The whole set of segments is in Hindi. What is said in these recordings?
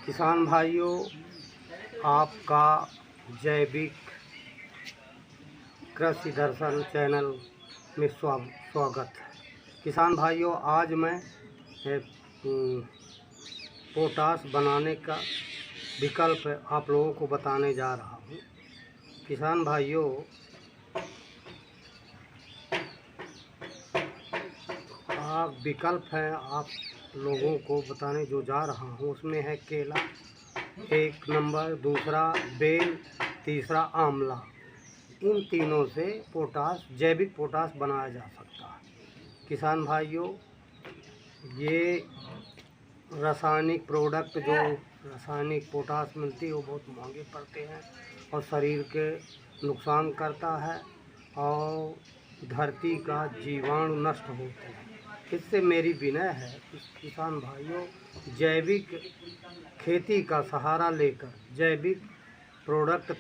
किसान भाइयों, आपका जैविक कृषि दर्शन चैनल में स्वागत है। किसान भाइयों, आज मैं पोटाश बनाने का विकल्प आप लोगों को बताने जा रहा हूँ। किसान भाइयों, आप विकल्प है आप लोगों को बताने जो जा रहा हूँ, उसमें है केला एक नंबर, दूसरा बेल, तीसरा आंवला। इन तीनों से पोटाश, जैविक पोटाश बनाया जा सकता है। किसान भाइयों, ये रासायनिक प्रोडक्ट जो रासायनिक पोटाश मिलती है वो बहुत महंगे पड़ते हैं और शरीर के नुकसान करता है और धरती का जीवाणु नष्ट होते हैं। इससे मेरी विनय है कि किसान भाइयों, जैविक खेती का सहारा लेकर जैविक प्रोडक्ट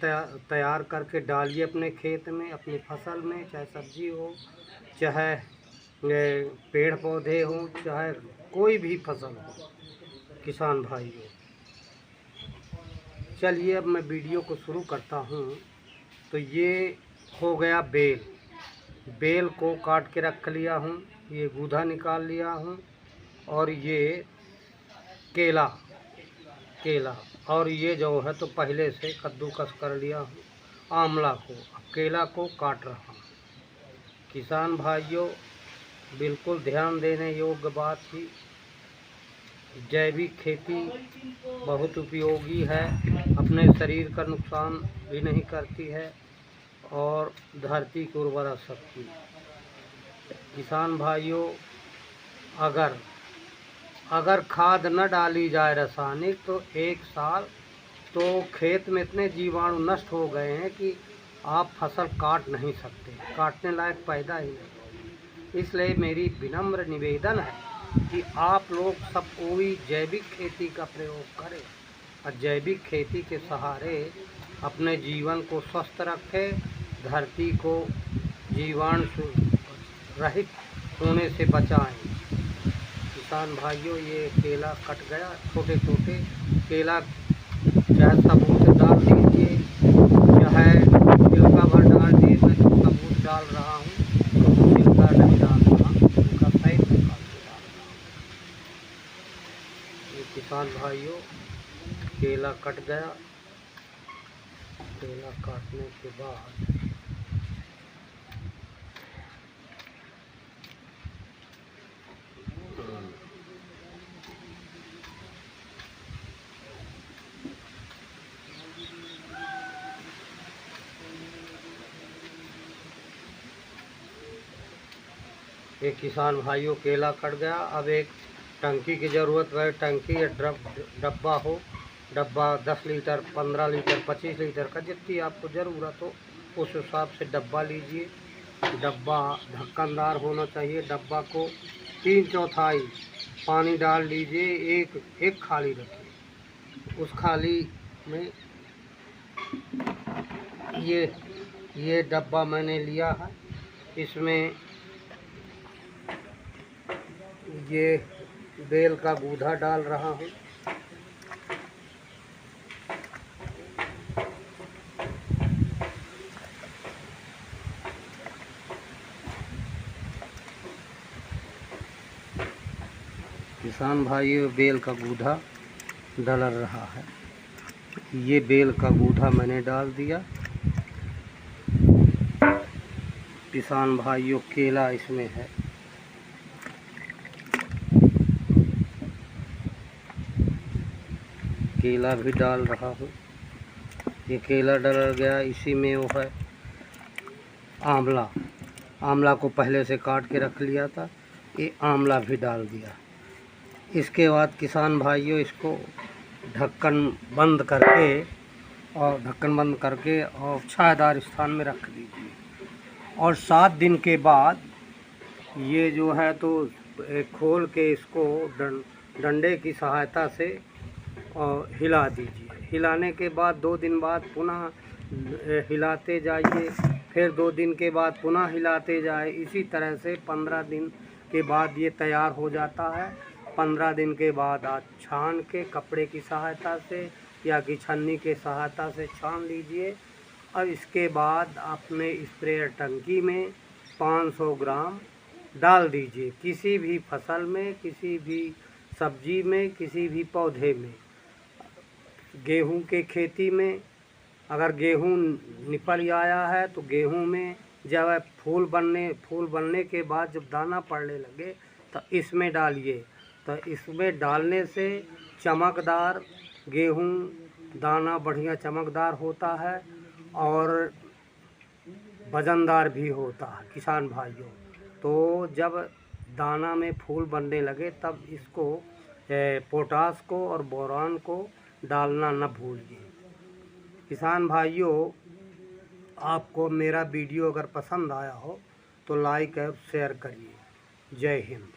तैयार करके डालिए अपने खेत में, अपनी फसल में, चाहे सब्जी हो, चाहे पेड़ पौधे हो, चाहे कोई भी फसल हो। किसान भाइयों, चलिए अब मैं वीडियो को शुरू करता हूँ। तो ये हो गया बेल को काट के रख लिया हूँ, ये गूदा निकाल लिया हूँ, और ये केला और ये जो है तो पहले से कद्दूकस कर लिया हूँ आंवला को। अब केला को काट रहा हूँ। किसान भाइयों, बिल्कुल ध्यान देने योग्य बात थी, जैविक खेती बहुत उपयोगी है, अपने शरीर का नुकसान भी नहीं करती है और धरती की उर्वरा शक्ति। किसान भाइयों, अगर खाद न डाली जाए रासायनिक, तो एक साल तो खेत में इतने जीवाणु नष्ट हो गए हैं कि आप फसल काट नहीं सकते, काटने लायक पैदा ही नहीं। इसलिए मेरी विनम्र निवेदन है कि आप लोग सब कोई जैविक खेती का प्रयोग करें और जैविक खेती के सहारे अपने जीवन को स्वस्थ रखें, धरती को जीवाणु रहित होने से बचाएं। किसान भाइयों, ये केला कट गया, छोटे छोटे केला, चाहे सबूत डाल दीजिए, चाहे छिलका भर डाल दीजिए। मैं तो सबूत डाल रहा हूँ, छिलका नहीं डाल रहा, छिलका सही निकाल के डाल रहा हूँ। ये किसान भाइयों, केला कट गया। केला काटने के बाद एक किसान भाइयों, केला कट गया। अब एक टंकी की ज़रूरत है। टंकी या डब्बा हो, डब्बा 10 लीटर, 15 लीटर, 25 लीटर का, जितनी आपको ज़रूरत हो उस हिसाब से डब्बा लीजिए। डब्बा ढक्कनदार होना चाहिए। डब्बा को 3/4 पानी डाल लीजिए, एक खाली रखिए। उस खाली में ये डब्बा मैंने लिया है, इसमें ये बेल का गूदा डाल रहा हूँ। किसान भाइयों, बेल का गूदा डल रहा है। ये बेल का गूदा मैंने डाल दिया। किसान भाइयों, केला इसमें है। केला भी डाल रहा हूँ। ये केला डल गया। इसी में वो है आंवला को पहले से काट के रख लिया था, ये आंवला भी डाल दिया। इसके बाद किसान भाइयों, इसको ढक्कन बंद करके और छायादार स्थान में रख दीजिए। और 7 दिन के बाद ये जो है तो खोल के इसको डंडे की सहायता से हिला दीजिए। हिलाने के बाद 2 दिन बाद पुनः हिलाते जाइए, फिर 2 दिन के बाद पुनः हिलाते जाए। इसी तरह से 15 दिन के बाद ये तैयार हो जाता है 15 दिन के बाद आप छान के कपड़े की सहायता से या छन्नी के सहायता से छान लीजिए। अब इसके बाद अपने स्प्रेयर टंकी में 500 ग्राम डाल दीजिए। किसी भी फसल में, किसी भी सब्जी में, किसी भी पौधे में। गेहूं के खेती में अगर गेहूं निकल आया है तो गेहूं में जब फूल बनने के बाद जब दाना पड़ने लगे तो इसमें डालिए। तो इसमें डालने से चमकदार गेहूं दाना बढ़िया चमकदार होता है और वजनदार भी होता है किसान भाइयों। तो जब दाना में फूल बनने लगे तब इसको पोटास को और बोरान को डालना न भूलिए। किसान भाइयों, आपको मेरा वीडियो अगर पसंद आया हो तो लाइक और शेयर करिए। जय हिंद।